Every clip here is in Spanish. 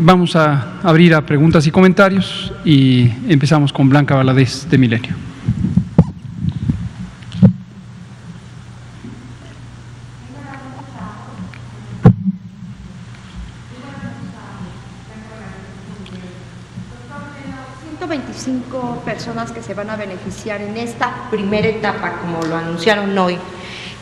Vamos a abrir a preguntas y comentarios y empezamos con Blanca Valadez de Milenio. Personas que se van a beneficiar en esta primera etapa, como lo anunciaron hoy.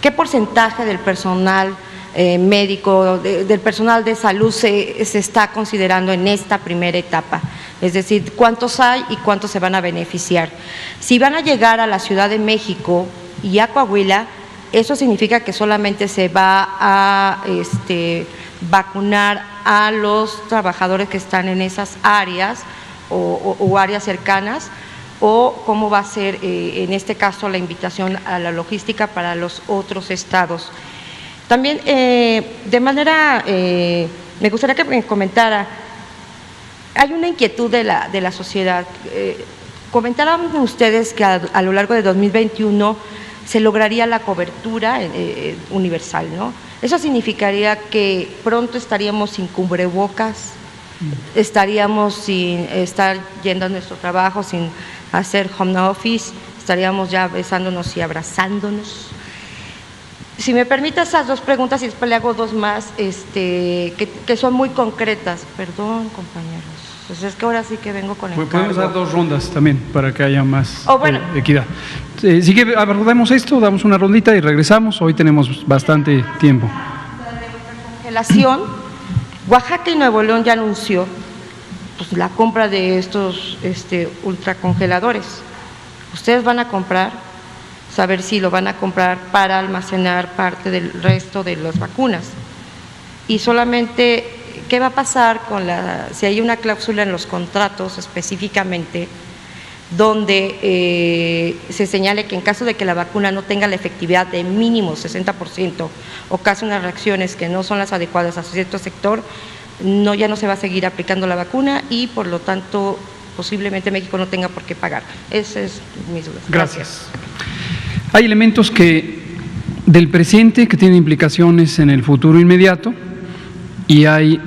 ¿Qué porcentaje del personal médico, del personal de salud se está considerando en esta primera etapa? Es decir, ¿cuántos hay y cuántos se van a beneficiar? Si van a llegar a la Ciudad de México y a Coahuila, eso significa que solamente se va a vacunar a los trabajadores que están en esas áreas o áreas cercanas, o cómo va a ser en este caso la invitación a la logística para los otros estados. También de manera, me gustaría que me comentara, hay una inquietud de la sociedad. Comentaron ustedes que a lo largo de 2021 se lograría la cobertura universal, ¿no? Eso significaría que pronto estaríamos sin cubrebocas, estaríamos sin estar yendo a nuestro trabajo, sin hacer home office, estaríamos ya besándonos y abrazándonos. Si me permite esas dos preguntas y después le hago dos más que son muy concretas. Perdón, compañeros, pues es que ahora sí que vengo con el Podemos dar dos rondas también para que haya más bueno. equidad. Si que abordamos esto, damos una rondita y regresamos. Hoy tenemos bastante tiempo. La congelación. Oaxaca y Nuevo León ya anunció pues, la compra de estos ultracongeladores. Ustedes van a comprar, saber si lo van a comprar para almacenar parte del resto de las vacunas. Y solamente, ¿qué va a pasar con si hay una cláusula en los contratos específicamente donde se señale que en caso de que la vacuna no tenga la efectividad de mínimo 60% o casi unas reacciones que no son las adecuadas a cierto sector, ya no se va a seguir aplicando la vacuna y por lo tanto posiblemente México no tenga por qué pagar? Ese es mi duda. Gracias. Hay elementos del presente que tienen implicaciones en el futuro inmediato y hay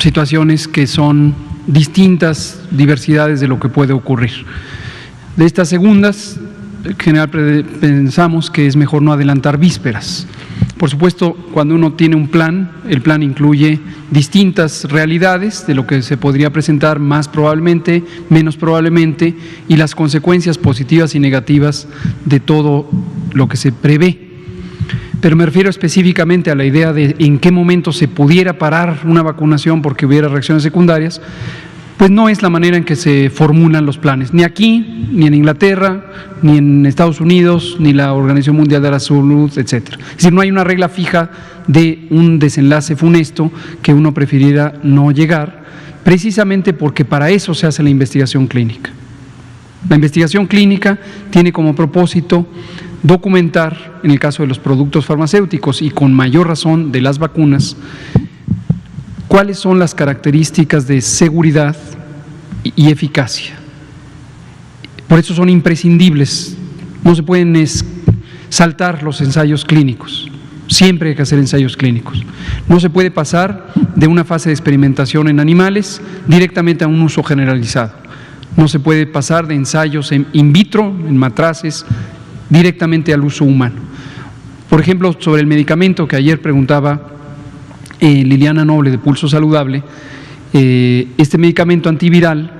situaciones que son distintas diversidades de lo que puede ocurrir. De estas segundas, en general pensamos que es mejor no adelantar vísperas. Por supuesto, cuando uno tiene un plan, el plan incluye distintas realidades de lo que se podría presentar más probablemente, menos probablemente, y las consecuencias positivas y negativas de todo lo que se prevé. Pero me refiero específicamente a la idea de en qué momento se pudiera parar una vacunación porque hubiera reacciones secundarias, pues no es la manera en que se formulan los planes, ni aquí, ni en Inglaterra, ni en Estados Unidos, ni la Organización Mundial de la Salud, etcétera. Es decir, no hay una regla fija de un desenlace funesto que uno prefiriera no llegar, precisamente porque para eso se hace la investigación clínica. La investigación clínica tiene como propósito documentar, en el caso de los productos farmacéuticos y con mayor razón de las vacunas, cuáles son las características de seguridad y eficacia. Por eso son imprescindibles, no se pueden saltar los ensayos clínicos, siempre hay que hacer ensayos clínicos. No se puede pasar de una fase de experimentación en animales directamente a un uso generalizado. No se puede pasar de ensayos in vitro, en matraces, directamente al uso humano. Por ejemplo, sobre el medicamento que ayer preguntaba Liliana Noble de Pulso Saludable, este medicamento antiviral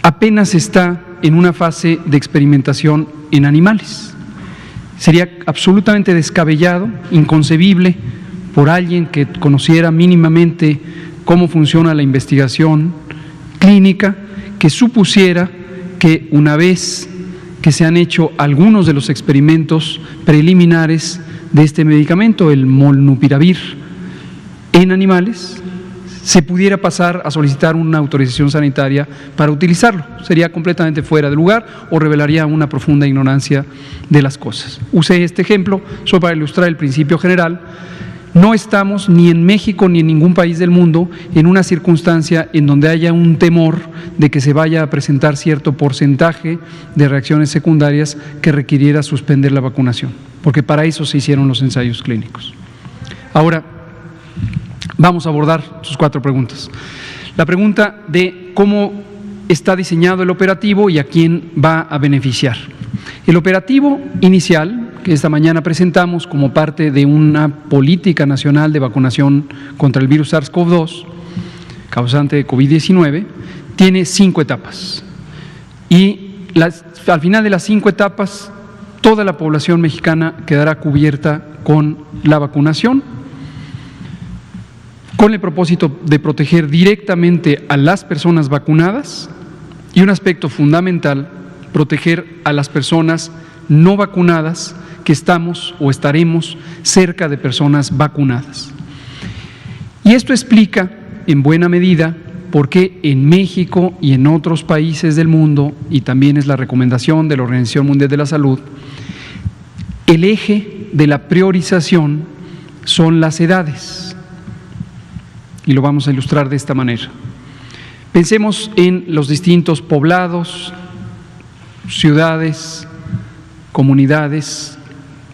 apenas está en una fase de experimentación en animales. Sería absolutamente descabellado, inconcebible por alguien que conociera mínimamente cómo funciona la investigación clínica, que supusiera que una vez que se han hecho algunos de los experimentos preliminares de este medicamento, el molnupiravir, en animales, se pudiera pasar a solicitar una autorización sanitaria para utilizarlo. Sería completamente fuera de lugar o revelaría una profunda ignorancia de las cosas. Usé este ejemplo solo para ilustrar el principio general. No estamos ni en México ni en ningún país del mundo en una circunstancia en donde haya un temor de que se vaya a presentar cierto porcentaje de reacciones secundarias que requiriera suspender la vacunación, porque para eso se hicieron los ensayos clínicos. Ahora, Vamos a abordar sus 4 preguntas. La pregunta de cómo está diseñado el operativo y a quién va a beneficiar. El operativo inicial, que esta mañana presentamos como parte de una política nacional de vacunación contra el virus SARS-CoV-2, causante de COVID-19, tiene 5 etapas. Y al final de las 5 etapas, toda la población mexicana quedará cubierta con la vacunación, con el propósito de proteger directamente a las personas vacunadas y un aspecto fundamental, proteger a las personas no vacunadas que estamos o estaremos cerca de personas vacunadas. Y esto explica en buena medida por qué en México y en otros países del mundo, y también es la recomendación de la Organización Mundial de la Salud, el eje de la priorización son las edades. Y lo vamos a ilustrar de esta manera. Pensemos en los distintos poblados, ciudades, comunidades,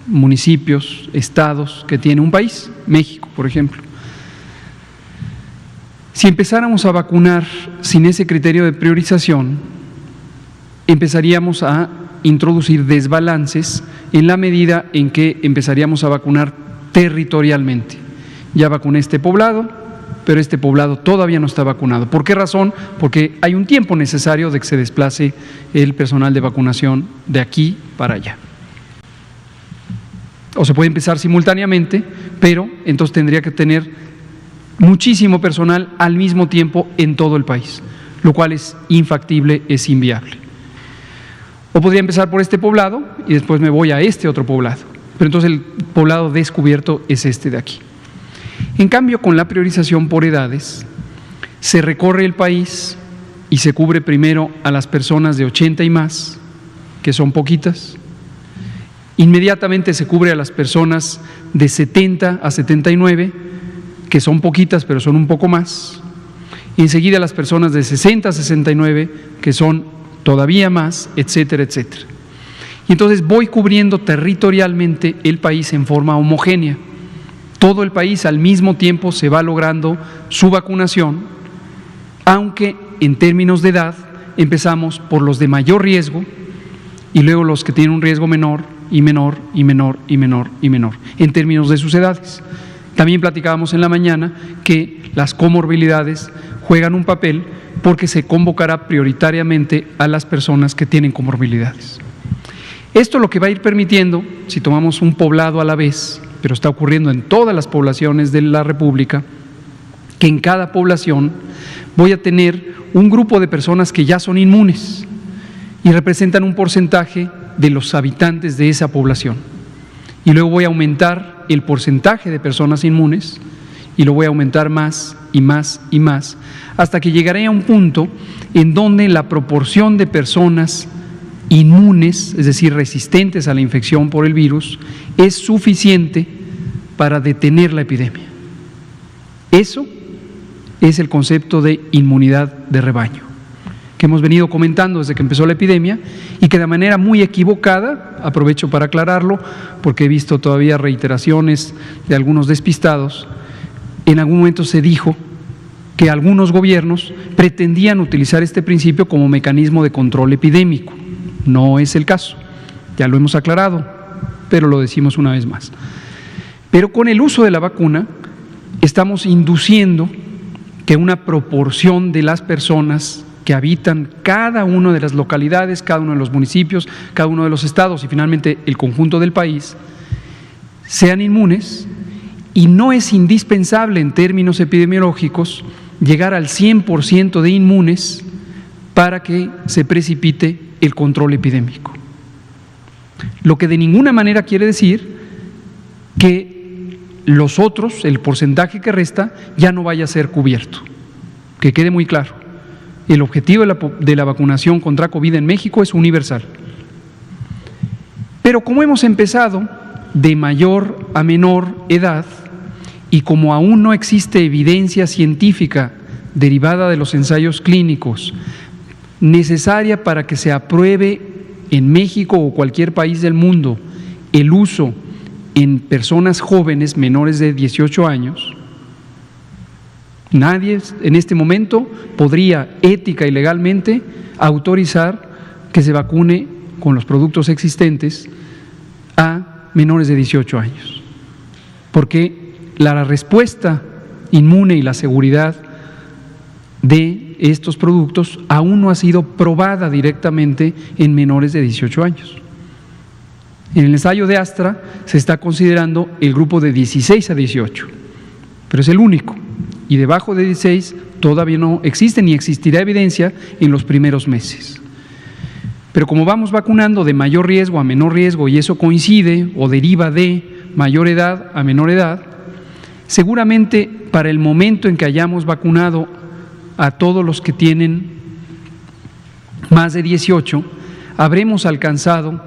municipios, estados que tiene un país, México, por ejemplo. Si empezáramos a vacunar sin ese criterio de priorización, empezaríamos a introducir desbalances en la medida en que empezaríamos a vacunar territorialmente. Ya vacuné este poblado, pero este poblado todavía no está vacunado. ¿Por qué razón? Porque hay un tiempo necesario de que se desplace el personal de vacunación de aquí para allá. O se puede empezar simultáneamente, pero entonces tendría que tener muchísimo personal al mismo tiempo en todo el país, lo cual es infactible, es inviable. O podría empezar por este poblado y después me voy a este otro poblado, pero entonces el poblado descubierto es este de aquí. En cambio, con la priorización por edades, se recorre el país y se cubre primero a las personas de 80 y más, que son poquitas. Inmediatamente se cubre a las personas de 70 a 79, que son poquitas, pero son un poco más. Y enseguida a las personas de 60 a 69, que son todavía más, etcétera, etcétera. Y entonces voy cubriendo territorialmente el país en forma homogénea. Todo el país al mismo tiempo se va logrando su vacunación, aunque en términos de edad empezamos por los de mayor riesgo y luego los que tienen un riesgo menor y menor y menor y menor y menor, en términos de sus edades. También platicábamos en la mañana que las comorbilidades juegan un papel porque se convocará prioritariamente a las personas que tienen comorbilidades. Esto lo que va a ir permitiendo, si tomamos un poblado a la vez, pero está ocurriendo en todas las poblaciones de la República, que en cada población voy a tener un grupo de personas que ya son inmunes y representan un porcentaje de los habitantes de esa población. Y luego voy a aumentar el porcentaje de personas inmunes y lo voy a aumentar más y más y más, hasta que llegaré a un punto en donde la proporción de personas inmunes, es decir, resistentes a la infección por el virus, es suficiente para detener la epidemia. Eso es el concepto de inmunidad de rebaño, que hemos venido comentando desde que empezó la epidemia y que de manera muy equivocada, aprovecho para aclararlo, porque he visto todavía reiteraciones de algunos despistados, en algún momento se dijo que algunos gobiernos pretendían utilizar este principio como mecanismo de control epidémico. No es el caso, ya lo hemos aclarado, pero lo decimos una vez más. Pero con el uso de la vacuna estamos induciendo que una proporción de las personas que habitan cada una de las localidades, cada uno de los municipios, cada uno de los estados y finalmente el conjunto del país sean inmunes, y no es indispensable en términos epidemiológicos llegar al 100% de inmunes para que se precipite el control epidémico. Lo que de ninguna manera quiere decir que los otros, el porcentaje que resta, ya no vaya a ser cubierto. Que quede muy claro, el objetivo de la vacunación contra COVID en México es universal. Pero como hemos empezado de mayor a menor edad y como aún no existe evidencia científica derivada de los ensayos clínicos necesaria para que se apruebe en México o cualquier país del mundo el uso en personas jóvenes menores de 18 años, Nadie en este momento podría ética y legalmente autorizar que se vacune con los productos existentes a menores de 18 años, porque la respuesta inmune y la seguridad de estos productos aún no ha sido probada directamente en menores de 18 años. En el ensayo de Astra se está considerando el grupo de 16 a 18, pero es el único, y debajo de 16 todavía no existe ni existirá evidencia en los primeros meses. Pero como vamos vacunando de mayor riesgo a menor riesgo y eso coincide o deriva de mayor edad a menor edad, seguramente para el momento en que hayamos vacunado a todos los que tienen más de 18, habremos alcanzado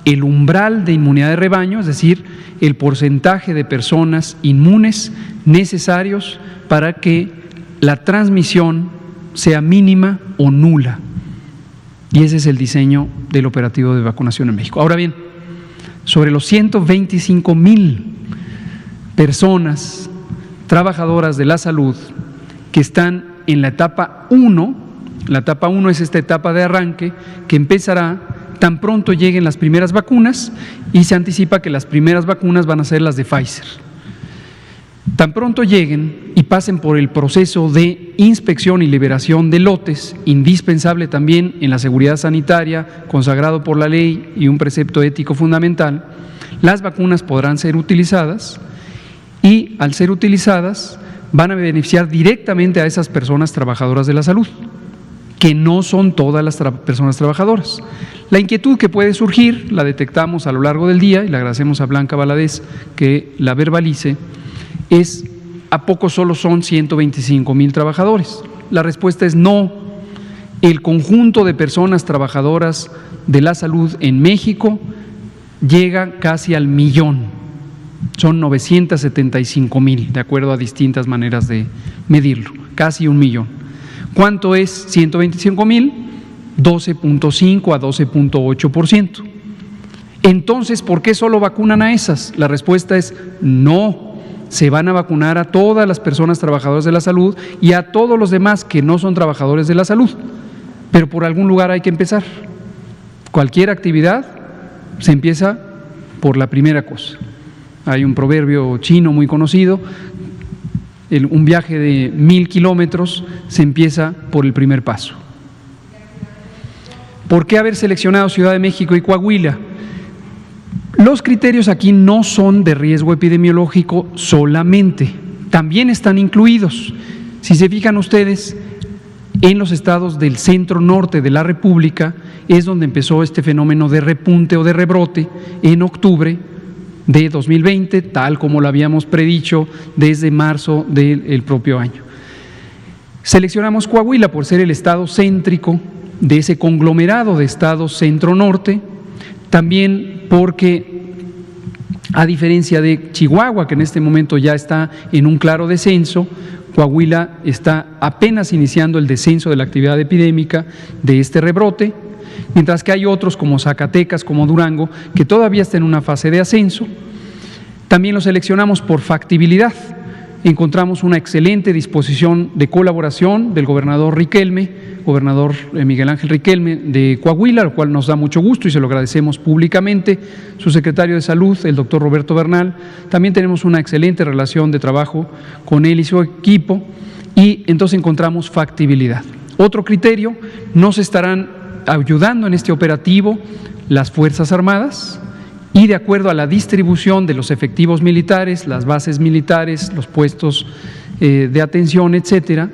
el umbral de inmunidad de rebaño, es decir, el porcentaje de personas inmunes necesarios para que la transmisión sea mínima o nula. Y ese es el diseño del operativo de vacunación en México. Ahora bien, sobre los 125,000 personas trabajadoras de la salud que están en la etapa 1, la etapa 1 es esta etapa de arranque que empezará tan pronto lleguen las primeras vacunas, y se anticipa que las primeras vacunas van a ser las de Pfizer. Tan pronto lleguen y pasen por el proceso de inspección y liberación de lotes, indispensable también en la seguridad sanitaria, consagrado por la ley y un precepto ético fundamental, las vacunas podrán ser utilizadas, y al ser utilizadas van a beneficiar directamente a esas personas trabajadoras de la salud, que no son todas las personas trabajadoras. La inquietud que puede surgir la detectamos a lo largo del día, y le agradecemos a Blanca Valadez que la verbalice, es: ¿a poco solo son 125,000 trabajadores? La respuesta es no. El conjunto de personas trabajadoras de la salud en México llega casi al 1,000,000. Son 975,000, de acuerdo a distintas maneras de medirlo, casi 1,000,000. ¿Cuánto es 125,000? 12.5 a 12.8%. Entonces, ¿por qué solo vacunan a esas? La respuesta es no. Se van a vacunar a todas las personas trabajadoras de la salud y a todos los demás que no son trabajadores de la salud. Pero por algún lugar hay que empezar. Cualquier actividad se empieza por la primera cosa. Hay un proverbio chino muy conocido: un viaje de 1,000 kilómetros se empieza por el primer paso. ¿Por qué haber seleccionado Ciudad de México y Coahuila? Los criterios aquí no son de riesgo epidemiológico solamente, también están incluidos. Si se fijan ustedes, en los estados del centro norte de la República es donde empezó este fenómeno de repunte o de rebrote en octubre de 2020, tal como lo habíamos predicho desde marzo del propio año. Seleccionamos Coahuila por ser el estado céntrico de ese conglomerado de estados centro-norte, también porque, a diferencia de Chihuahua, que en este momento ya está en un claro descenso, Coahuila está apenas iniciando el descenso de la actividad epidémica de este rebrote, mientras que hay otros como Zacatecas, como Durango, que todavía están en una fase de ascenso. También lo seleccionamos por factibilidad. Encontramos una excelente disposición de colaboración del gobernador Miguel Ángel Riquelme de Coahuila, lo cual nos da mucho gusto y se lo agradecemos públicamente. Su secretario de Salud, el doctor Roberto Bernal, también tenemos una excelente relación de trabajo con él y su equipo, y entonces encontramos factibilidad. Otro criterio: nos estarán ayudando en este operativo las Fuerzas Armadas, y de acuerdo a la distribución de los efectivos militares, las bases militares, los puestos de atención, etcétera,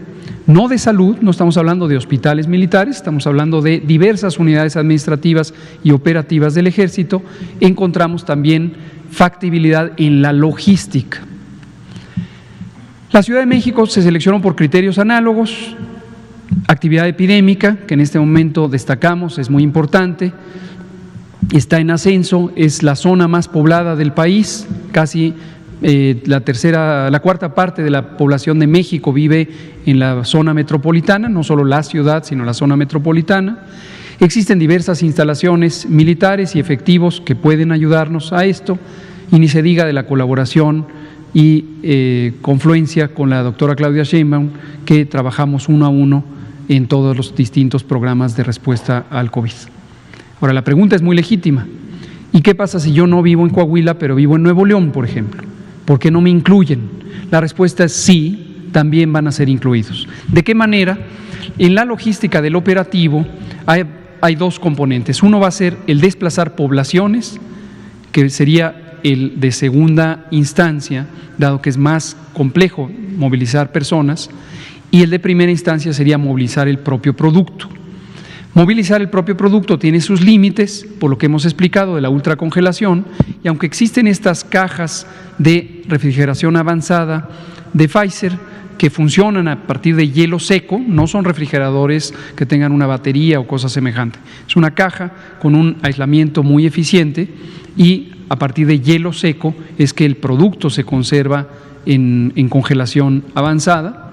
no de salud, no estamos hablando de hospitales militares, estamos hablando de diversas unidades administrativas y operativas del Ejército, encontramos también factibilidad en la logística. La Ciudad de México se seleccionó por criterios análogos: actividad epidémica, que en este momento destacamos, es muy importante, está en ascenso, es la zona más poblada del país, casi la cuarta parte de la población de México vive en la zona metropolitana, no solo la ciudad, sino la zona metropolitana. Existen diversas instalaciones militares y efectivos que pueden ayudarnos a esto, y ni se diga de la colaboración y confluencia con la doctora Claudia Sheinbaum, que trabajamos uno a uno en todos los distintos programas de respuesta al COVID. Ahora, la pregunta es muy legítima. ¿Y qué pasa si yo no vivo en Coahuila, pero vivo en Nuevo León, por ejemplo? ¿Por qué no me incluyen? La respuesta es sí, también van a ser incluidos. ¿De qué manera? En la logística del operativo hay dos componentes. Uno va a ser el desplazar poblaciones, que sería el de segunda instancia, dado que es más complejo movilizar personas, y el de primera instancia sería movilizar el propio producto. Movilizar el propio producto tiene sus límites, por lo que hemos explicado de la ultracongelación, y aunque existen estas cajas de refrigeración avanzada de Pfizer que funcionan a partir de hielo seco, no son refrigeradores que tengan una batería o cosa semejante. Es una caja con un aislamiento muy eficiente y a partir de hielo seco es que el producto se conserva en congelación avanzada.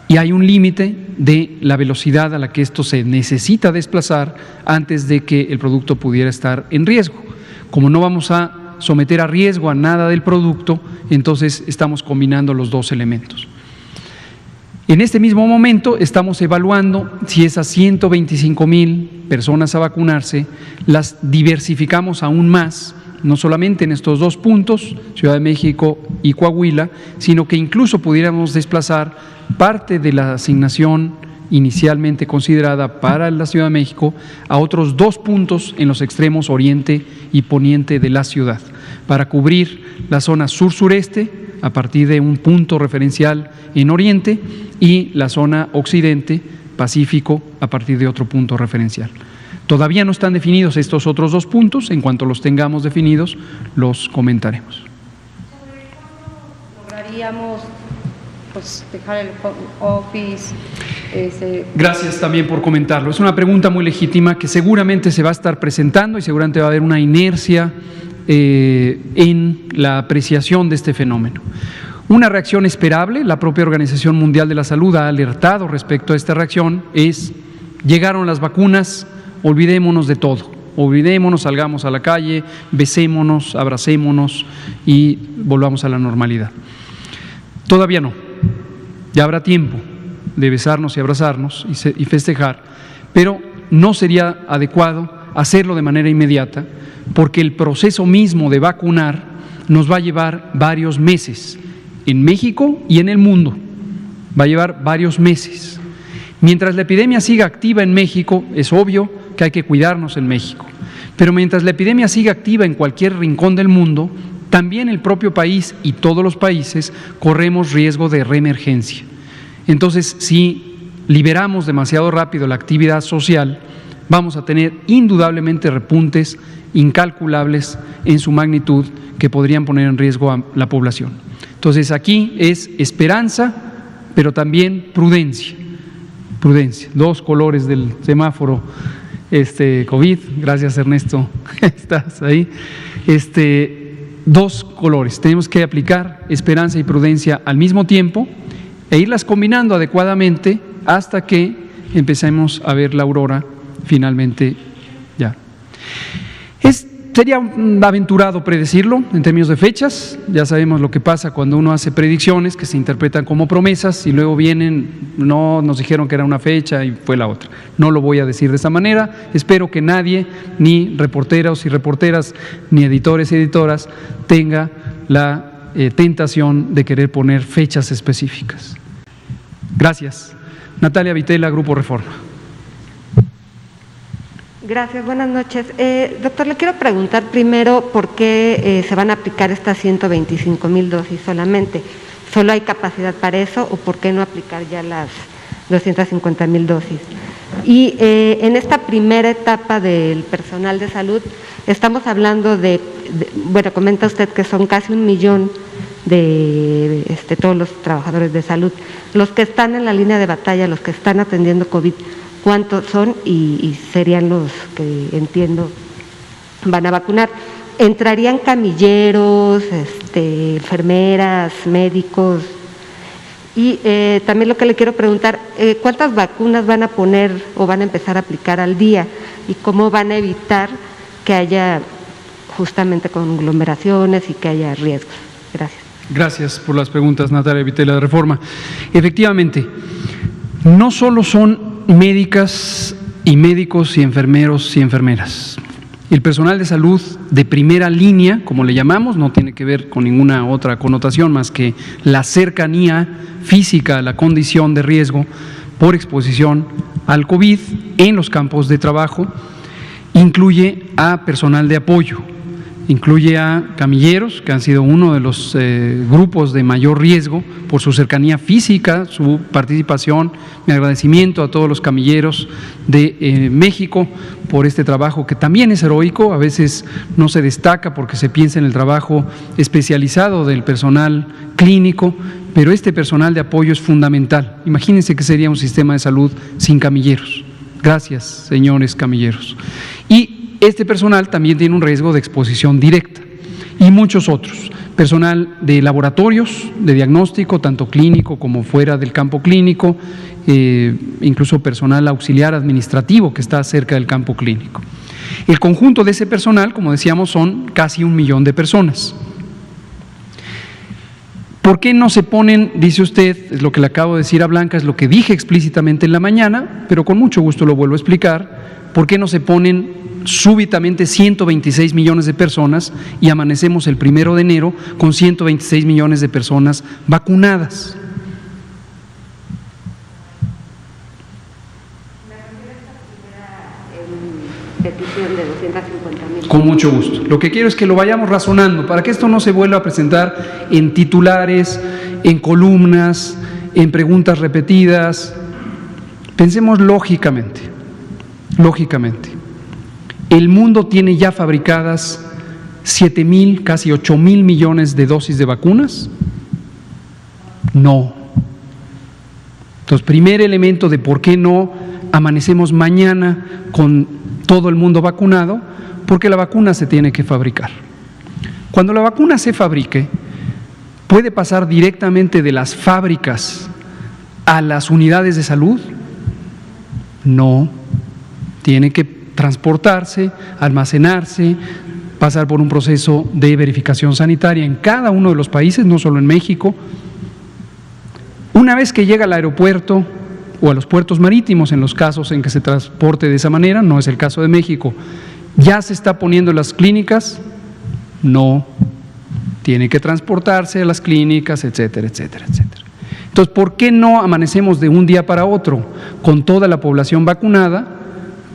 Y hay un límite de la velocidad a la que esto se necesita desplazar antes de que el producto pudiera estar en riesgo. Como no vamos a someter a riesgo a nada del producto, entonces estamos combinando los dos elementos. En este mismo momento estamos evaluando si esas 125,000 personas a vacunarse las diversificamos aún más, no solamente en estos dos puntos, Ciudad de México y Coahuila, sino que incluso pudiéramos desplazar parte de la asignación inicialmente considerada para la Ciudad de México a otros dos puntos en los extremos oriente y poniente de la ciudad, para cubrir la zona sur-sureste a partir de un punto referencial en oriente y la zona occidente, Pacífico, a partir de otro punto referencial. Todavía no están definidos estos otros dos puntos, en cuanto los tengamos definidos, los comentaremos. ¿Lograríamos dejar el home office? Gracias también por comentarlo. Es una pregunta muy legítima que seguramente se va a estar presentando y seguramente va a haber una inercia en la apreciación de este fenómeno. Una reacción esperable, la propia Organización Mundial de la Salud ha alertado respecto a esta reacción, es: llegaron las vacunas, olvidémonos de todo, olvidémonos, salgamos a la calle, besémonos, abracémonos y volvamos a la normalidad. Todavía no, ya habrá tiempo de besarnos y abrazarnos y festejar, pero no sería adecuado hacerlo de manera inmediata, porque el proceso mismo de vacunar nos va a llevar varios meses, en México y en el mundo, va a llevar varios meses. Mientras la epidemia siga activa en México, es obvio que hay que cuidarnos en México, pero mientras la epidemia siga activa en cualquier rincón del mundo, también el propio país y todos los países corremos riesgo de reemergencia. Entonces, si liberamos demasiado rápido la actividad social, vamos a tener indudablemente repuntes incalculables en su magnitud que podrían poner en riesgo a la población. Entonces, aquí es esperanza, pero también prudencia. Prudencia, dos colores del semáforo COVID. Gracias, Ernesto, estás ahí. Dos colores, tenemos que aplicar esperanza y prudencia al mismo tiempo e irlas combinando adecuadamente hasta que empecemos a ver la aurora finalmente ya. Sería aventurado predecirlo en términos de fechas. Ya sabemos lo que pasa cuando uno hace predicciones que se interpretan como promesas y luego vienen, no, nos dijeron que era una fecha y fue la otra. No lo voy a decir de esa manera. Espero que nadie, ni reporteros y reporteras, ni editores y editoras, tenga la tentación de querer poner fechas específicas. Gracias. Natalia Vitela, Grupo Reforma. Gracias, buenas noches. Doctor, le quiero preguntar primero por qué se van a aplicar estas 125,000 dosis solamente. ¿Solo hay capacidad para eso o por qué no aplicar ya las 250,000 dosis? Y en esta primera etapa del personal de salud, estamos hablando bueno, comenta usted que son casi 1 millón de todos los trabajadores de salud. Los que están en la línea de batalla, los que están atendiendo COVID, ¿cuántos son? Y serían los que entiendo van a vacunar. ¿Entrarían camilleros, enfermeras, médicos? Y también lo que le quiero preguntar, ¿cuántas vacunas van a poner o van a empezar a aplicar al día? ¿Y cómo van a evitar que haya justamente conglomeraciones y que haya riesgos? Gracias. Gracias por las preguntas, Natalia Vitela, de Reforma. Efectivamente, no solo son médicas y médicos y enfermeros y enfermeras. El personal de salud de primera línea, como le llamamos, no tiene que ver con ninguna otra connotación más que la cercanía física a la condición de riesgo por exposición al COVID en los campos de trabajo, incluye a personal de apoyo, incluye a camilleros, que han sido uno de los grupos de mayor riesgo por su cercanía física, su participación. Mi agradecimiento a todos los camilleros de México por este trabajo que también es heroico, a veces no se destaca porque se piensa en el trabajo especializado del personal clínico, pero este personal de apoyo es fundamental. Imagínense que sería un sistema de salud sin camilleros. Gracias, señores camilleros. Y este personal también tiene un riesgo de exposición directa y muchos otros. Personal de laboratorios, de diagnóstico, tanto clínico como fuera del campo clínico, incluso personal auxiliar administrativo que está cerca del campo clínico. El conjunto de ese personal, como decíamos, son casi 1 millón de personas. ¿Por qué no se ponen, dice usted, es lo que le acabo de decir a Blanca, es lo que dije explícitamente en la mañana, pero con mucho gusto lo vuelvo a explicar, ¿por qué no se ponen súbitamente 126 millones de personas y amanecemos el 1 de enero con 126 millones de personas vacunadas? Petición de 250,000. Con mucho gusto. Lo que quiero es que lo vayamos razonando para que esto no se vuelva a presentar en titulares, en columnas, en preguntas repetidas. Pensemos lógicamente. El mundo tiene ya fabricadas 7,000, casi 8,000 millones de dosis de vacunas. No. Entonces, primer elemento de por qué no amanecemos mañana con todo el mundo vacunado, porque la vacuna se tiene que fabricar. Cuando la vacuna se fabrique, ¿puede pasar directamente de las fábricas a las unidades de salud? No. Tiene que transportarse, almacenarse, pasar por un proceso de verificación sanitaria en cada uno de los países, no solo en México. Una vez que llega al aeropuerto o a los puertos marítimos, en los casos en que se transporte de esa manera, no es el caso de México, ¿ya se está poniendo en las clínicas? No, tiene que transportarse a las clínicas, etcétera, etcétera, etcétera. Entonces, ¿por qué no amanecemos de un día para otro con toda la población vacunada?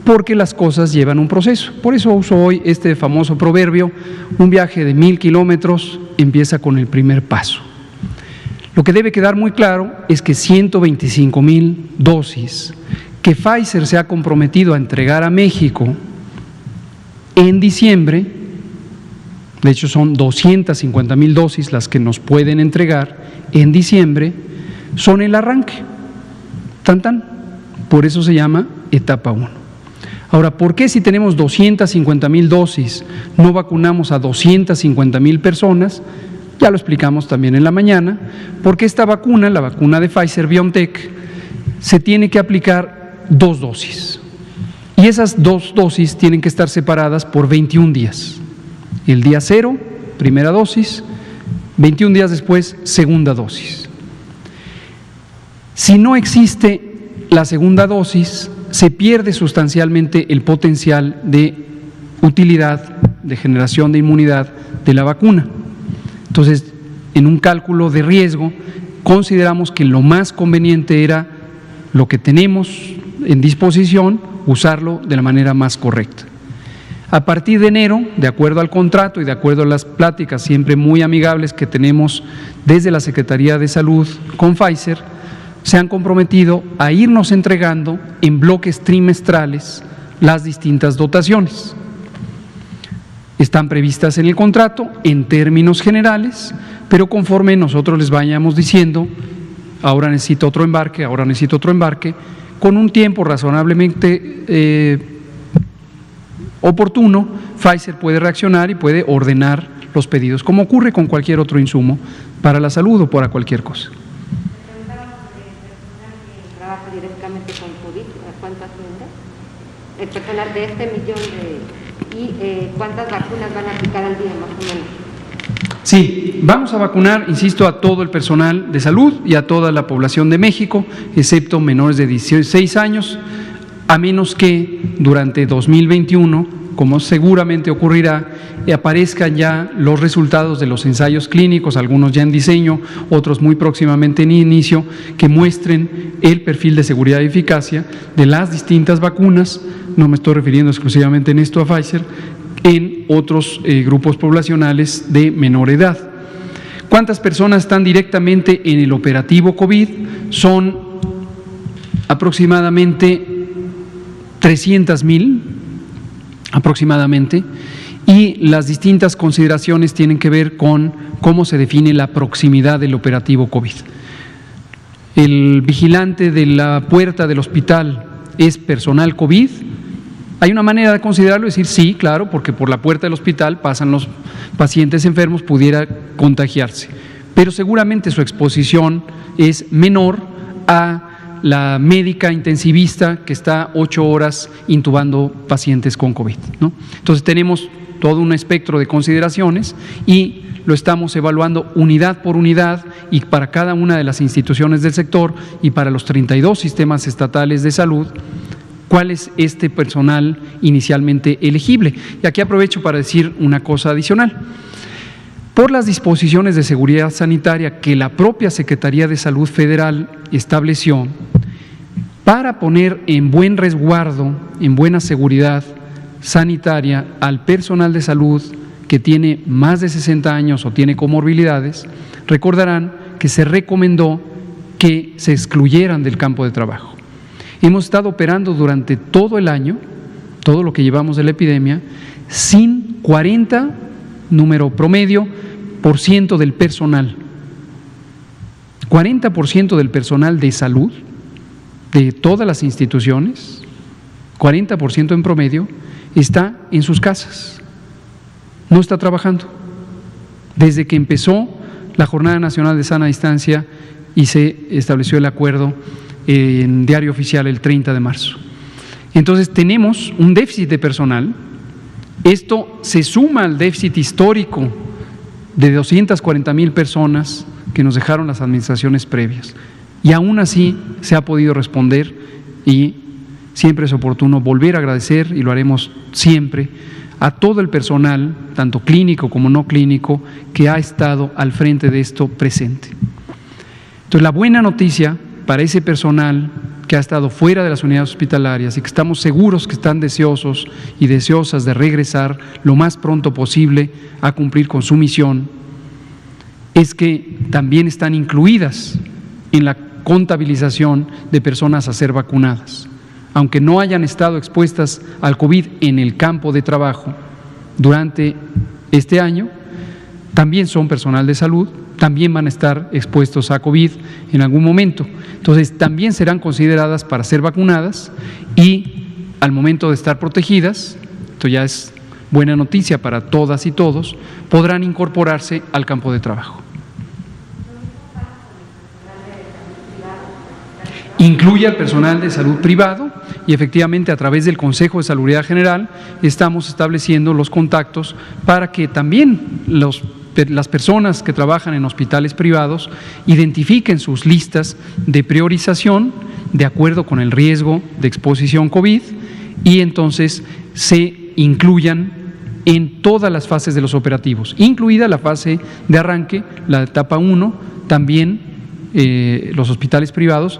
Porque las cosas llevan un proceso. Por eso uso hoy este famoso proverbio: un viaje de 1,000 kilómetros empieza con el primer paso. Lo que debe quedar muy claro es que 125,000 dosis que Pfizer se ha comprometido a entregar a México en diciembre, de hecho son 250,000 dosis las que nos pueden entregar en diciembre, son el arranque. Por eso se llama etapa 1. Ahora, ¿por qué si tenemos 250,000 dosis no vacunamos a 250,000 personas? Ya lo explicamos también en la mañana, porque esta vacuna, la vacuna de Pfizer-BioNTech, se tiene que aplicar 2 dosis. Y esas 2 dosis tienen que estar separadas por 21 días. El día 0, primera dosis, 21 días después, segunda dosis. Si no existe la segunda dosis, se pierde sustancialmente el potencial de utilidad, de generación de inmunidad de la vacuna. Entonces, en un cálculo de riesgo, consideramos que lo más conveniente era lo que tenemos en disposición, usarlo de la manera más correcta. A partir de enero, de acuerdo al contrato y de acuerdo a las pláticas siempre muy amigables que tenemos desde la Secretaría de Salud con Pfizer, se han comprometido a irnos entregando en bloques trimestrales las distintas dotaciones. Están previstas en el contrato en términos generales, pero conforme nosotros les vayamos diciendo, ahora necesito otro embarque, con un tiempo razonablemente oportuno, Pfizer puede reaccionar y puede ordenar los pedidos, como ocurre con cualquier otro insumo para la salud o para cualquier cosa. ¿Trabaja directamente con COVID? ¿Cuánto asciende? El personal de este millón ¿y cuántas vacunas van a aplicar al día más o menos? Sí, vamos a vacunar, insisto, a todo el personal de salud y a toda la población de México, excepto menores de 16 años, a menos que durante 2021, como seguramente ocurrirá, aparezcan ya los resultados de los ensayos clínicos, algunos ya en diseño, otros muy próximamente en inicio, que muestren el perfil de seguridad y eficacia de las distintas vacunas. No me estoy refiriendo exclusivamente en esto a Pfizer, en otros grupos poblacionales de menor edad. ¿Cuántas personas están directamente en el operativo COVID? Son aproximadamente 300,000, aproximadamente, y las distintas consideraciones tienen que ver con cómo se define la proximidad del operativo COVID. El vigilante de la puerta del hospital es personal COVID. Hay una manera de considerarlo, decir sí, claro, porque por la puerta del hospital pasan los pacientes enfermos, pudiera contagiarse, pero seguramente su exposición es menor a la médica intensivista que está 8 horas intubando pacientes con COVID, ¿no? Entonces tenemos todo un espectro de consideraciones y lo estamos evaluando unidad por unidad y para cada una de las instituciones del sector y para los 32 sistemas estatales de salud, cuál es este personal inicialmente elegible. Y aquí aprovecho para decir una cosa adicional. Por las disposiciones de seguridad sanitaria que la propia Secretaría de Salud Federal estableció, para poner en buen resguardo, en buena seguridad sanitaria al personal de salud que tiene más de 60 años o tiene comorbilidades, recordarán que se recomendó que se excluyeran del campo de trabajo. Hemos estado operando durante todo el año, todo lo que llevamos de la epidemia, sin 40, número promedio, % del personal. 40% del personal de salud, de todas las instituciones, 40% en promedio, está en sus casas, no está trabajando. Desde que empezó la Jornada Nacional de Sana Distancia y se estableció el acuerdo en Diario Oficial el 30 de marzo. Entonces tenemos un déficit de personal. Esto se suma al déficit histórico de 240,000 personas que nos dejaron las administraciones previas. Y aún así se ha podido responder y siempre es oportuno volver a agradecer, y lo haremos siempre, a todo el personal, tanto clínico como no clínico, que ha estado al frente de esto presente. Entonces, la buena noticia para ese personal que ha estado fuera de las unidades hospitalarias y que estamos seguros que están deseosos y deseosas de regresar lo más pronto posible a cumplir con su misión, es que también están incluidas en la contabilización de personas a ser vacunadas. Aunque no hayan estado expuestas al COVID en el campo de trabajo durante este año, también son personal de salud, también van a estar expuestos a COVID en algún momento. Entonces, también serán consideradas para ser vacunadas y al momento de estar protegidas, esto ya es buena noticia para todas y todos, podrán incorporarse al campo de trabajo. Incluye al personal de salud privado y efectivamente a través del Consejo de Salubridad General estamos estableciendo los contactos para que también las personas que trabajan en hospitales privados identifiquen sus listas de priorización de acuerdo con el riesgo de exposición COVID y entonces se incluyan en todas las fases de los operativos, incluida la fase de arranque, la etapa 1, también los hospitales privados,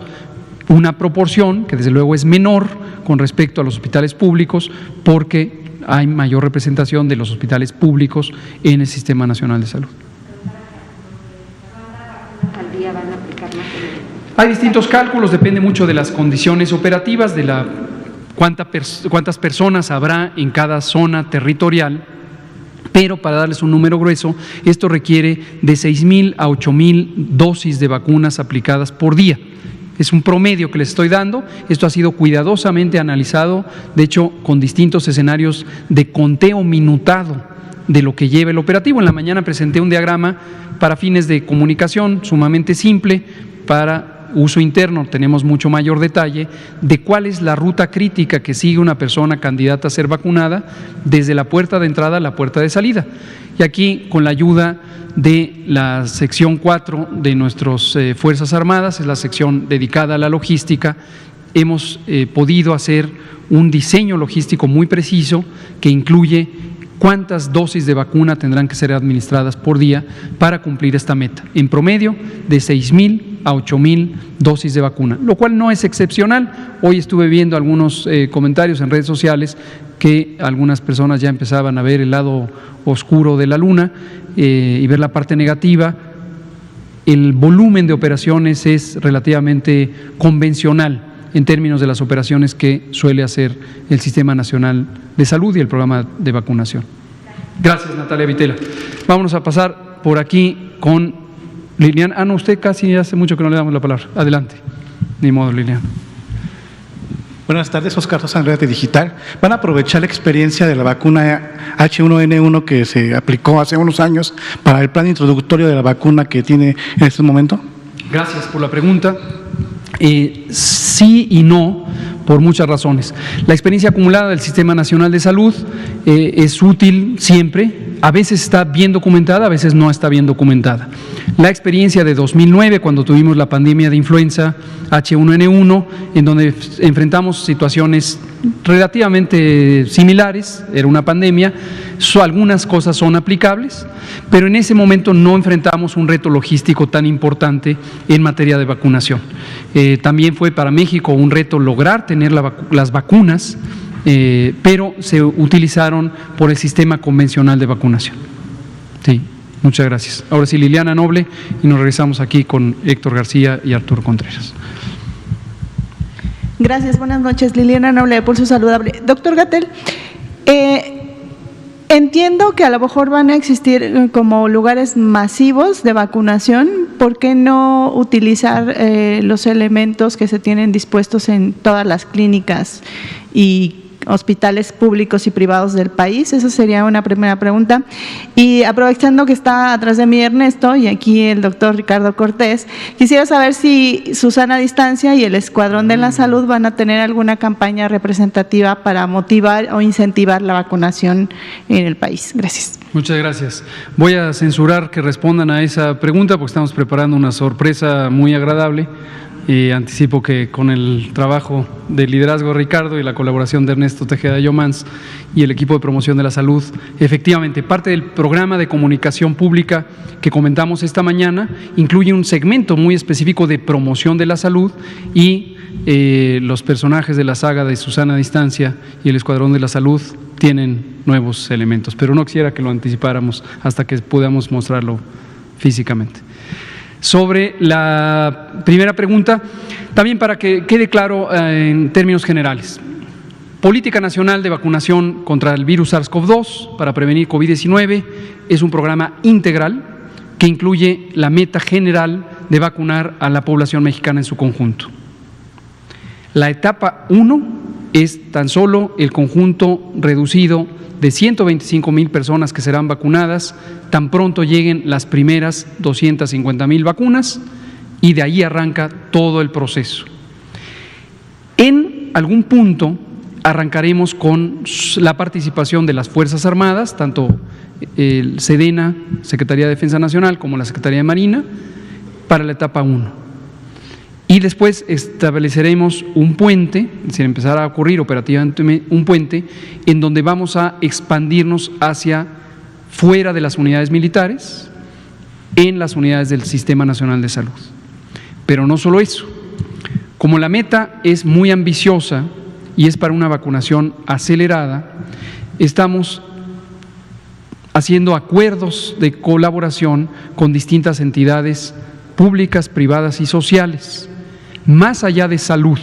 una proporción que desde luego es menor con respecto a los hospitales públicos porque hay mayor representación de los hospitales públicos en el Sistema Nacional de Salud. ¿Al día van a aplicar más? Hay distintos cálculos, depende mucho de las condiciones operativas, de cuántas personas habrá en cada zona territorial, pero para darles un número grueso, esto requiere de 6,000 a 8,000 dosis de vacunas aplicadas por día. Es un promedio que les estoy dando, esto ha sido cuidadosamente analizado, de hecho con distintos escenarios de conteo minutado de lo que lleva el operativo. En la mañana presenté un diagrama para fines de comunicación sumamente simple para uso interno tenemos mucho mayor detalle de cuál es la ruta crítica que sigue una persona candidata a ser vacunada desde la puerta de entrada a la puerta de salida. Y aquí, con la ayuda de la sección 4 de nuestras Fuerzas Armadas, es la sección dedicada a la logística, hemos podido hacer un diseño logístico muy preciso que incluye cuántas dosis de vacuna tendrán que ser administradas por día para cumplir esta meta, en promedio de 6,000 a 8,000 dosis de vacuna, lo cual no es excepcional. Hoy estuve viendo algunos comentarios en redes sociales que algunas personas ya empezaban a ver el lado oscuro de la luna y ver la parte negativa. El volumen de operaciones es relativamente convencional en términos de las operaciones que suele hacer el Sistema Nacional de Salud y el programa de vacunación. Gracias, Natalia Vitela. Vámonos a pasar por aquí con Liliana. No, usted casi hace mucho que no le damos la palabra. Adelante. Ni modo, Liliana. Buenas tardes, Oscar Sosa, de Digital. ¿Van a aprovechar la experiencia de la vacuna H1N1 que se aplicó hace unos años para el plan introductorio de la vacuna que tiene en este momento? Gracias por la pregunta. Sí y no, por muchas razones. La experiencia acumulada del Sistema Nacional de Salud es útil siempre, a veces está bien documentada, a veces no está bien documentada. La experiencia de 2009, cuando tuvimos la pandemia de influenza H1N1, en donde enfrentamos situaciones relativamente similares, era una pandemia, algunas cosas son aplicables, pero en ese momento no enfrentamos un reto logístico tan importante en materia de vacunación. También fue para México un reto lograr tener las vacunas, pero se utilizaron por el sistema convencional de vacunación. Sí, muchas gracias. Ahora sí, Liliana Noble, y nos regresamos aquí con Héctor García y Arturo Contreras. Gracias, buenas noches. Liliana Noble, de Pulso Saludable. Doctor Gatell, entiendo que a lo mejor van a existir como lugares masivos de vacunación. ¿Por qué no utilizar los elementos que se tienen dispuestos en todas las clínicas y hospitales públicos y privados del país? Esa sería una primera pregunta. Y aprovechando que está atrás de mí Ernesto y aquí el doctor Ricardo Cortés, quisiera saber si Susana Distancia y el Escuadrón de la Salud van a tener alguna campaña representativa para motivar o incentivar la vacunación en el país. Gracias. Muchas gracias. Voy a censurar que respondan a esa pregunta porque estamos preparando una sorpresa muy agradable. Y anticipo que con el trabajo de liderazgo de Ricardo y la colaboración de Ernesto Tejeda Yomans y el equipo de promoción de la salud, efectivamente, parte del programa de comunicación pública que comentamos esta mañana incluye un segmento muy específico de promoción de la salud y los personajes de la saga de Susana Distancia y el Escuadrón de la Salud tienen nuevos elementos, pero no quisiera que lo anticipáramos hasta que podamos mostrarlo físicamente. Sobre la primera pregunta, también para que quede claro en términos generales, Política Nacional de Vacunación contra el virus SARS-CoV-2 para prevenir COVID-19 es un programa integral que incluye la meta general de vacunar a la población mexicana en su conjunto. La etapa 1 es tan solo el conjunto reducido de 125,000 personas que serán vacunadas tan pronto lleguen las primeras 250,000 vacunas y de ahí arranca todo el proceso. En algún punto arrancaremos con la participación de las Fuerzas Armadas, tanto el SEDENA, Secretaría de Defensa Nacional, como la Secretaría de Marina, para la etapa 1. Y después estableceremos un puente, es decir, empezará a ocurrir operativamente un puente en donde vamos a expandirnos hacia fuera de las unidades militares, en las unidades del Sistema Nacional de Salud. Pero no solo eso, como la meta es muy ambiciosa y es para una vacunación acelerada, estamos haciendo acuerdos de colaboración con distintas entidades públicas, privadas y sociales. Más allá de salud,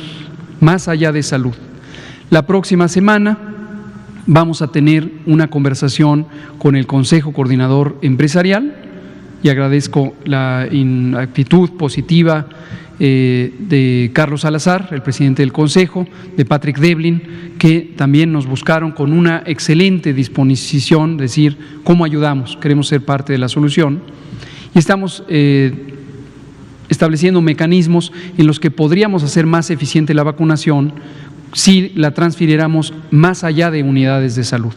la próxima semana vamos a tener una conversación con el Consejo Coordinador Empresarial y agradezco la actitud positiva de Carlos Salazar, el presidente del Consejo, de Patrick Devlin, que también nos buscaron con una excelente disposición, decir cómo ayudamos, queremos ser parte de la solución y estamos estableciendo mecanismos en los que podríamos hacer más eficiente la vacunación si la transfiriéramos más allá de unidades de salud.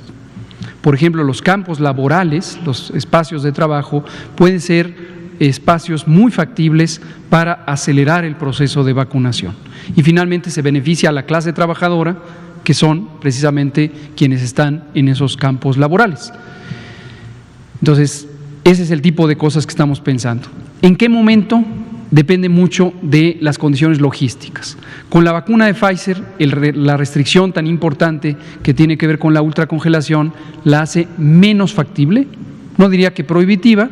Por ejemplo, los campos laborales, los espacios de trabajo, pueden ser espacios muy factibles para acelerar el proceso de vacunación. Y finalmente se beneficia a la clase trabajadora, que son precisamente quienes están en esos campos laborales. Entonces, ese es el tipo de cosas que estamos pensando. ¿En qué momento? Depende mucho de las condiciones logísticas. Con la vacuna de Pfizer, la restricción tan importante que tiene que ver con la ultracongelación la hace menos factible, no diría que prohibitiva,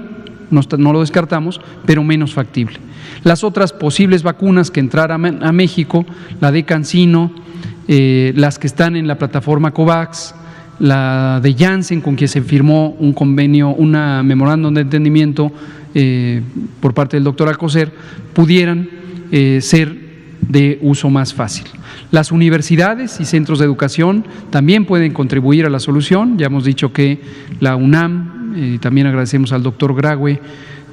no lo descartamos, pero menos factible. Las otras posibles vacunas que entraran a México, la de CanSino, las que están en la plataforma COVAX, la de Janssen, con quien se firmó un convenio, una memorándum de entendimiento por parte del doctor Alcocer, pudieran ser de uso más fácil. Las universidades y centros de educación también pueden contribuir a la solución. Ya hemos dicho que la UNAM, también agradecemos al doctor Graue,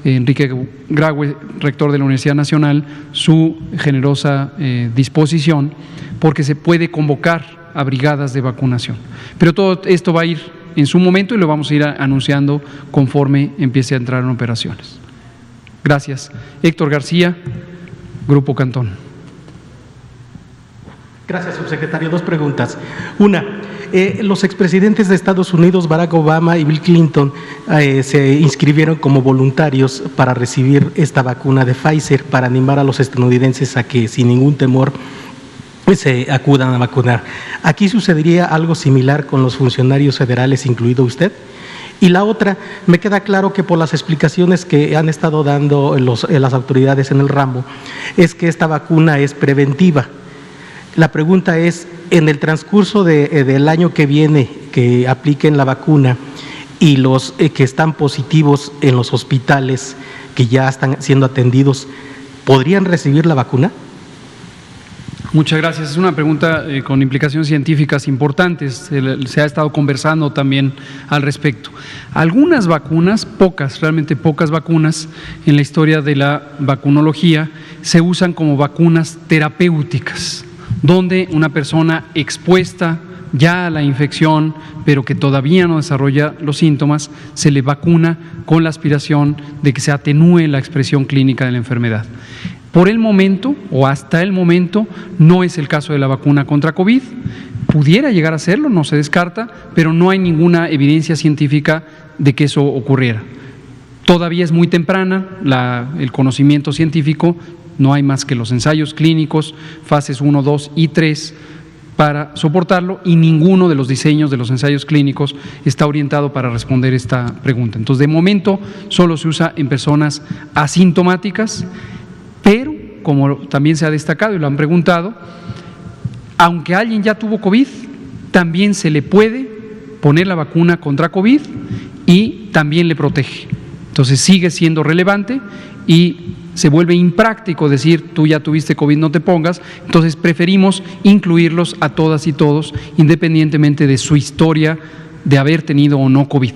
Enrique Graue, rector de la Universidad Nacional, su generosa disposición, porque se puede convocar a brigadas de vacunación. Pero todo esto va a ir en su momento y lo vamos a ir anunciando conforme empiece a entrar en operaciones. Gracias. Héctor García, Grupo Cantón. Gracias, subsecretario. Dos preguntas. Una, los expresidentes de Estados Unidos, Barack Obama y Bill Clinton, se inscribieron como voluntarios para recibir esta vacuna de Pfizer para animar a los estadounidenses a que sin ningún temor se acudan a vacunar. ¿Aquí sucedería algo similar con los funcionarios federales, incluido usted? Y la otra, me queda claro que por las explicaciones que han estado dando las autoridades en el ramo, es que esta vacuna es preventiva. La pregunta es, en el transcurso del año que viene, que apliquen la vacuna y los que están positivos en los hospitales, que ya están siendo atendidos, ¿podrían recibir la vacuna? Muchas gracias. Es una pregunta con implicaciones científicas importantes. Se ha estado conversando también al respecto. Algunas vacunas, pocas, realmente pocas vacunas en la historia de la vacunología, se usan como vacunas terapéuticas, donde una persona expuesta ya a la infección, pero que todavía no desarrolla los síntomas, se le vacuna con la aspiración de que se atenúe la expresión clínica de la enfermedad. Por el momento, o hasta el momento, no es el caso de la vacuna contra COVID. Pudiera llegar a serlo, no se descarta, pero no hay ninguna evidencia científica de que eso ocurriera. Todavía es muy temprana el conocimiento científico, no hay más que los ensayos clínicos, fases 1, 2 y 3, para soportarlo, y ninguno de los diseños de los ensayos clínicos está orientado para responder esta pregunta. Entonces, de momento, solo se usa en personas asintomáticas, pero, como también se ha destacado y lo han preguntado, aunque alguien ya tuvo COVID, también se le puede poner la vacuna contra COVID y también le protege. Entonces sigue siendo relevante y se vuelve impráctico decir tú ya tuviste COVID, no te pongas. Entonces preferimos incluirlos a todas y todos, independientemente de su historia de haber tenido o no COVID.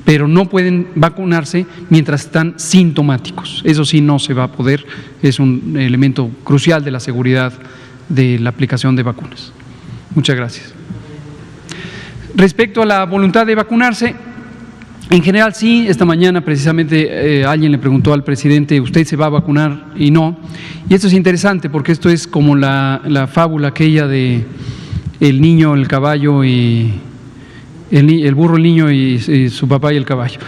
Pero no pueden vacunarse mientras están sintomáticos. Eso sí no se va a poder, es un elemento crucial de la seguridad de la aplicación de vacunas. Muchas gracias. Respecto a la voluntad de vacunarse, en general sí, esta mañana precisamente alguien le preguntó al presidente, ¿usted se va a vacunar? Y no. Y esto es interesante porque esto es como la fábula aquella de el niño, el caballo y el burro, el niño y su papá y el caballo.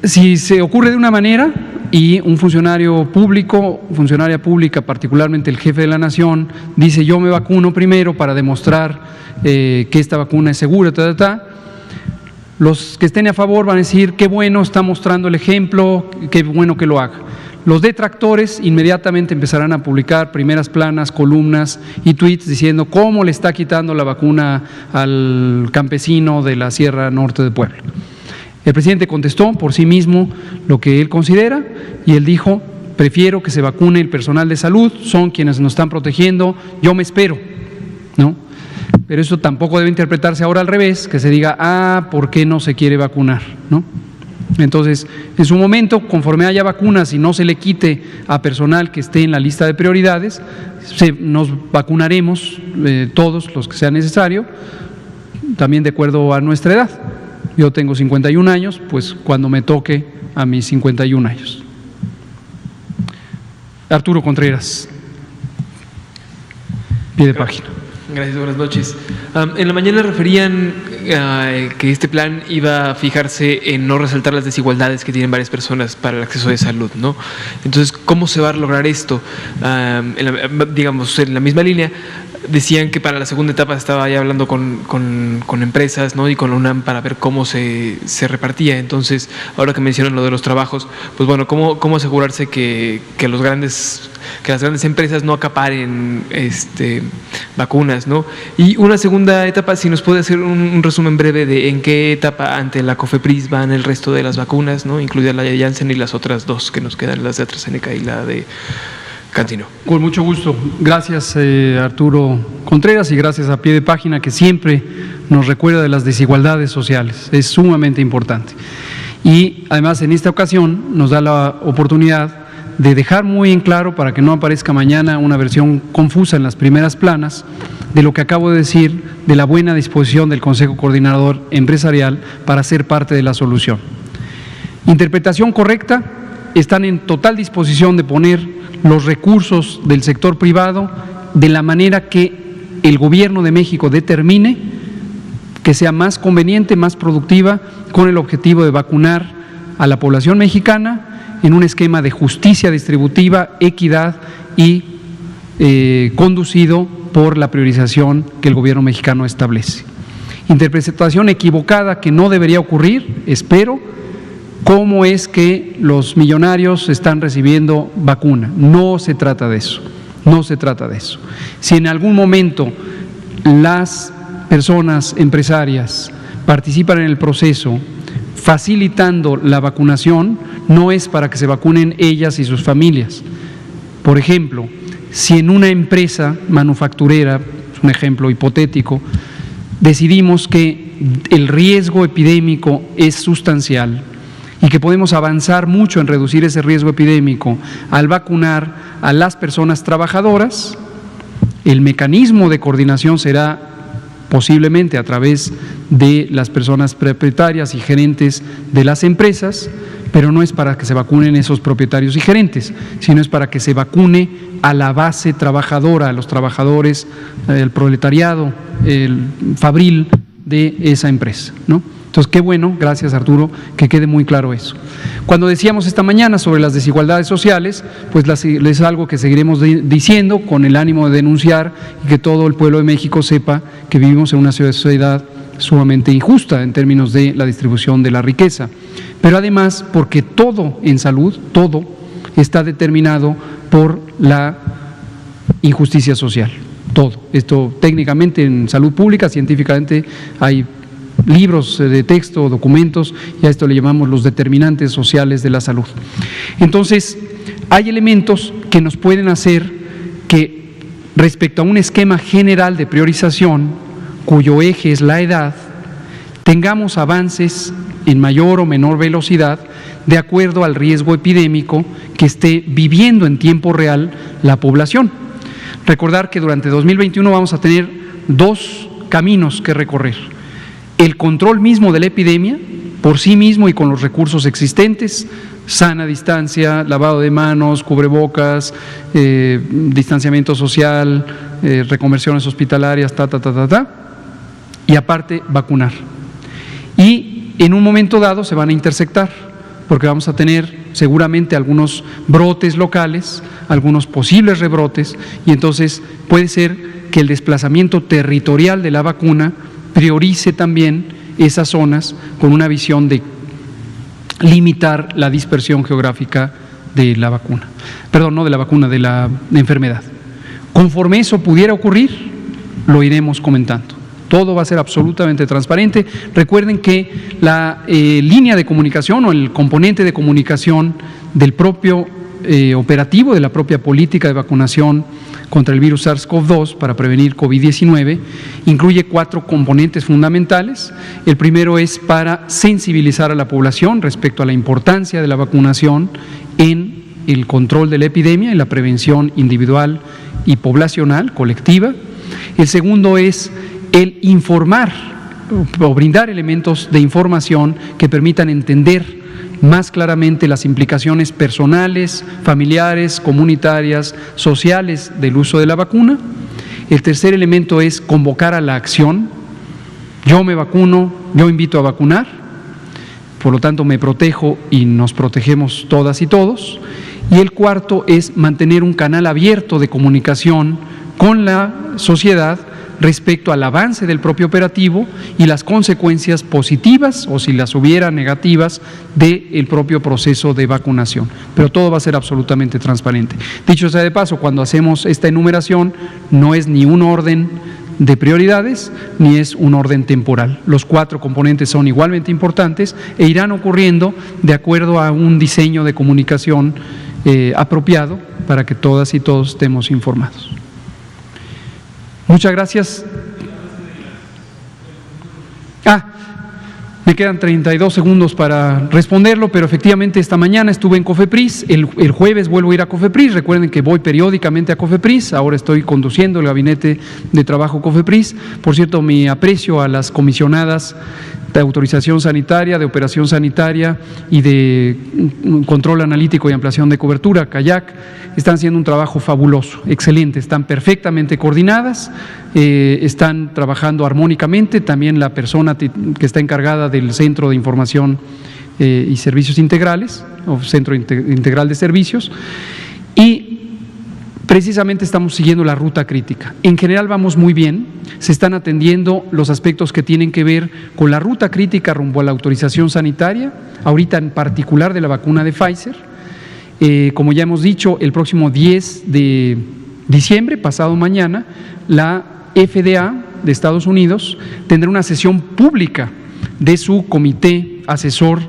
Si se ocurre de una manera y un funcionario público, funcionaria pública, particularmente el jefe de la nación, dice yo me vacuno primero para demostrar que esta vacuna es segura, los que estén a favor van a decir qué bueno, está mostrando el ejemplo, qué bueno que lo haga. Los detractores inmediatamente empezarán a publicar primeras planas, columnas y tweets diciendo cómo le está quitando la vacuna al campesino de la Sierra Norte de Puebla. El presidente contestó por sí mismo lo que él considera y él dijo, prefiero que se vacune el personal de salud, son quienes nos están protegiendo, yo me espero, ¿no? Pero eso tampoco debe interpretarse ahora al revés, que se diga, ¿por qué no se quiere vacunar? ¿No? Entonces, en su momento, conforme haya vacunas y no se le quite a personal que esté en la lista de prioridades, nos vacunaremos todos los que sea necesario, también de acuerdo a nuestra edad. Yo tengo 51 años, pues cuando me toque a mis 51 años. Arturo Contreras, pie de página. Gracias, buenas noches. En la mañana referían que este plan iba a fijarse en no resaltar las desigualdades que tienen varias personas para el acceso de salud, ¿no? Entonces, ¿cómo se va a lograr esto? Digamos, en la misma línea, decían que para la segunda etapa estaba ya hablando con empresas, ¿no? Y con la UNAM para ver cómo se repartía. Entonces, ahora que mencionan lo de los trabajos, pues bueno, ¿cómo asegurarse que las grandes empresas no acaparen vacunas, ¿no? Y una segunda etapa, si nos puede hacer un resumen breve de en qué etapa ante la COFEPRIS van el resto de las vacunas, ¿no? Incluida la de Janssen y las otras dos que nos quedan, las de AstraZeneca y la de CanSino. Con mucho gusto. Gracias, Arturo Contreras, y gracias a Pie de Página, que siempre nos recuerda de las desigualdades sociales. Es sumamente importante. Y además, en esta ocasión, nos da la oportunidad de dejar muy en claro, para que no aparezca mañana una versión confusa en las primeras planas, de lo que acabo de decir, de la buena disposición del Consejo Coordinador Empresarial para ser parte de la solución. Interpretación correcta: están en total disposición de poner los recursos del sector privado de la manera que el Gobierno de México determine que sea más conveniente, más productiva, con el objetivo de vacunar a la población mexicana en un esquema de justicia distributiva, equidad y conducido por la priorización que el gobierno mexicano establece. Interpretación equivocada que no debería ocurrir, espero. ¿Cómo es que los millonarios están recibiendo vacuna? No se trata de eso, no se trata de eso. Si en algún momento las personas empresarias participan en el proceso facilitando la vacunación, no es para que se vacunen ellas y sus familias. Por ejemplo, si en una empresa manufacturera, es un ejemplo hipotético, decidimos que el riesgo epidémico es sustancial y que podemos avanzar mucho en reducir ese riesgo epidémico al vacunar a las personas trabajadoras, el mecanismo de coordinación será posiblemente a través de las personas propietarias y gerentes de las empresas, pero no es para que se vacunen esos propietarios y gerentes, sino es para que se vacune a la base trabajadora, a los trabajadores, el proletariado, el fabril de esa empresa, ¿no? Entonces, qué bueno, gracias Arturo, que quede muy claro eso. Cuando decíamos esta mañana sobre las desigualdades sociales, pues es algo que seguiremos diciendo con el ánimo de denunciar y que todo el pueblo de México sepa que vivimos en una sociedad sumamente injusta en términos de la distribución de la riqueza. Pero además, porque todo en salud, todo está determinado por la injusticia social, todo. Esto técnicamente en salud pública, científicamente hay libros de texto, documentos, y a esto le llamamos los determinantes sociales de la salud. Entonces, hay elementos que nos pueden hacer que, respecto a un esquema general de priorización, cuyo eje es la edad, tengamos avances en mayor o menor velocidad de acuerdo al riesgo epidémico que esté viviendo en tiempo real la población. Recordar que durante 2021 vamos a tener dos caminos que recorrer: el control mismo de la epidemia, por sí mismo y con los recursos existentes, sana distancia, lavado de manos, cubrebocas, distanciamiento social, reconversiones hospitalarias, y aparte vacunar. Y en un momento dado se van a intersectar, porque vamos a tener seguramente algunos brotes locales, algunos posibles rebrotes, y entonces puede ser que el desplazamiento territorial de la vacuna priorice también esas zonas con una visión de limitar la dispersión geográfica de la vacuna. Perdón, no de la vacuna, de la enfermedad. Conforme eso pudiera ocurrir, lo iremos comentando. Todo va a ser absolutamente transparente. Recuerden que la línea de comunicación o el componente de comunicación del propio operativo de la propia política de vacunación contra el virus SARS-CoV-2 para prevenir COVID-19 incluye 4 componentes fundamentales. El primero es para sensibilizar a la población respecto a la importancia de la vacunación en el control de la epidemia y la prevención individual y poblacional, colectiva. El segundo es el informar o brindar elementos de información que permitan entender más claramente las implicaciones personales, familiares, comunitarias, sociales del uso de la vacuna. El tercer elemento es convocar a la acción. Yo me vacuno, yo invito a vacunar, por lo tanto me protejo y nos protegemos todas y todos. Y el cuarto es mantener un canal abierto de comunicación con la sociedad respecto al avance del propio operativo y las consecuencias positivas, o si las hubiera negativas, del propio proceso de vacunación. Pero todo va a ser absolutamente transparente. Dicho sea de paso, cuando hacemos esta enumeración, no es ni un orden de prioridades, ni es un orden temporal. Los 4 componentes son igualmente importantes e irán ocurriendo de acuerdo a un diseño de comunicación apropiado para que todas y todos estemos informados. Muchas gracias. Me quedan 32 segundos para responderlo, pero efectivamente esta mañana estuve en COFEPRIS, el jueves vuelvo a ir a COFEPRIS, recuerden que voy periódicamente a COFEPRIS, ahora estoy conduciendo el gabinete de trabajo COFEPRIS. Por cierto, mi aprecio a las comisionadas de autorización sanitaria, de operación sanitaria y de control analítico y ampliación de cobertura, CAYAC, están haciendo un trabajo fabuloso, excelente, están perfectamente coordinadas, están trabajando armónicamente. También la persona que está encargada del Centro de Información y Servicios Integrales, o Centro Integral de Servicios, y precisamente estamos siguiendo la ruta crítica. En general vamos muy bien, se están atendiendo los aspectos que tienen que ver con la ruta crítica rumbo a la autorización sanitaria, ahorita en particular de la vacuna de Pfizer. Como ya hemos dicho, el próximo 10 de diciembre, pasado mañana, la FDA de Estados Unidos tendrá una sesión pública de su comité asesor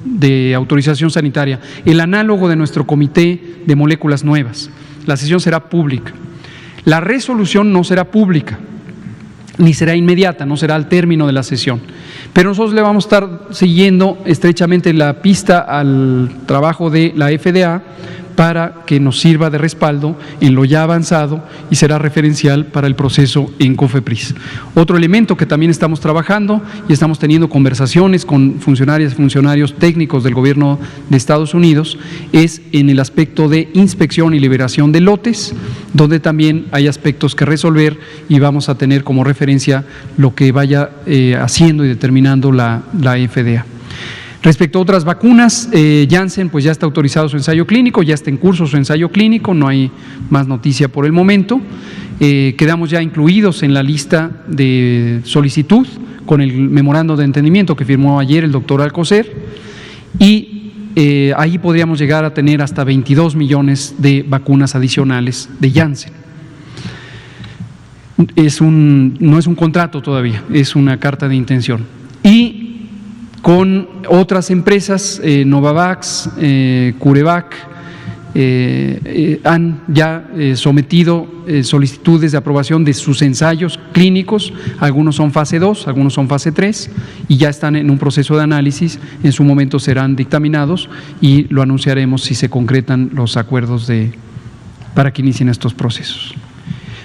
de autorización sanitaria, el análogo de nuestro comité de moléculas nuevas. La sesión será pública. La resolución no será pública, ni será inmediata, no será al término de la sesión. Pero nosotros le vamos a estar siguiendo estrechamente la pista al trabajo de la FDA para que nos sirva de respaldo en lo ya avanzado y será referencial para el proceso en COFEPRIS. Otro elemento que también estamos trabajando y estamos teniendo conversaciones con funcionarias y funcionarios técnicos del gobierno de Estados Unidos es en el aspecto de inspección y liberación de lotes, donde también hay aspectos que resolver y vamos a tener como referencia lo que vaya haciendo y determinando la FDA. Respecto a otras vacunas, Janssen pues ya está autorizado su ensayo clínico, ya está en curso su ensayo clínico, no hay más noticia por el momento. Quedamos ya incluidos en la lista de solicitud con el memorando de entendimiento que firmó ayer el doctor Alcocer y ahí podríamos llegar a tener hasta 22 millones de vacunas adicionales de Janssen. No es un contrato todavía, es una carta de intención. Y con otras empresas, Novavax, CureVac, han ya sometido solicitudes de aprobación de sus ensayos clínicos, algunos son fase 2, algunos son fase 3 y ya están en un proceso de análisis, en su momento serán dictaminados y lo anunciaremos si se concretan los acuerdos para que inicien estos procesos.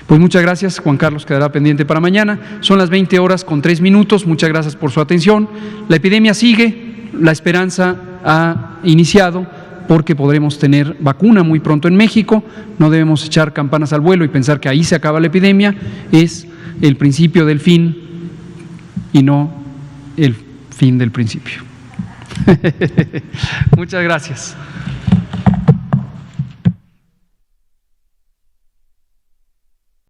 Pues muchas gracias, Juan Carlos quedará pendiente para mañana. Son las 20:03, muchas gracias por su atención. La epidemia sigue, la esperanza ha iniciado porque podremos tener vacuna muy pronto en México. No debemos echar campanas al vuelo y pensar que ahí se acaba la epidemia, es el principio del fin y no el fin del principio. Muchas gracias.